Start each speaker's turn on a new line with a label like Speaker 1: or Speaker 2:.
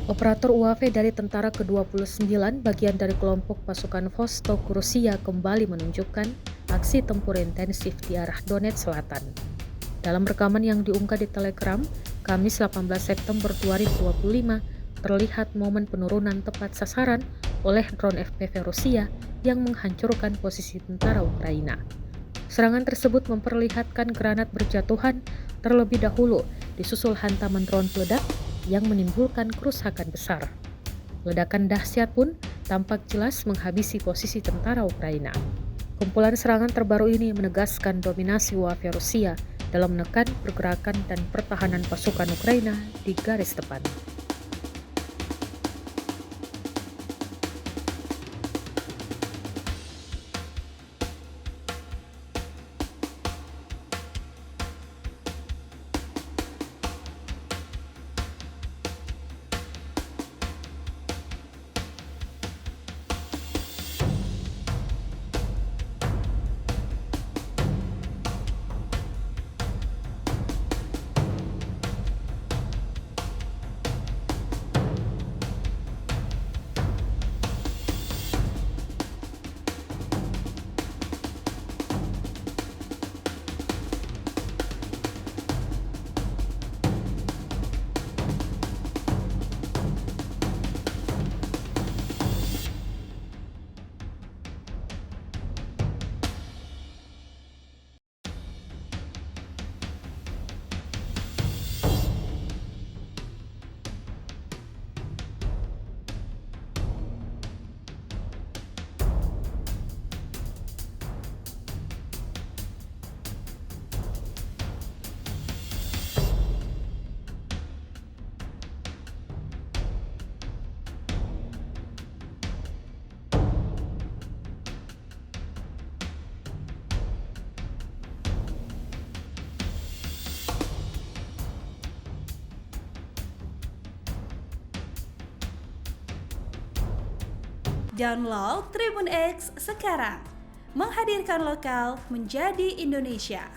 Speaker 1: Operator UAV dari Tentara ke-29 bagian dari kelompok pasukan Vostok Rusia kembali menunjukkan aksi tempur intensif di arah Donetsk Selatan. Dalam rekaman yang diunggah di Telegram, Kamis 18 September 2025, terlihat momen penurunan tepat sasaran oleh drone FPV Rusia yang menghancurkan posisi tentara Ukraina. Serangan tersebut memperlihatkan granat berjatuhan terlebih dahulu, disusul hantaman drone peledak yang menimbulkan kerusakan besar. Ledakan dahsyat pun tampak jelas menghabisi posisi tentara Ukraina. Kumpulan serangan terbaru ini menegaskan dominasi UAV Rusia dalam menekan pergerakan dan pertahanan pasukan Ukraina di garis depan.
Speaker 2: Download Tribun X sekarang, menghadirkan lokal menjadi Indonesia.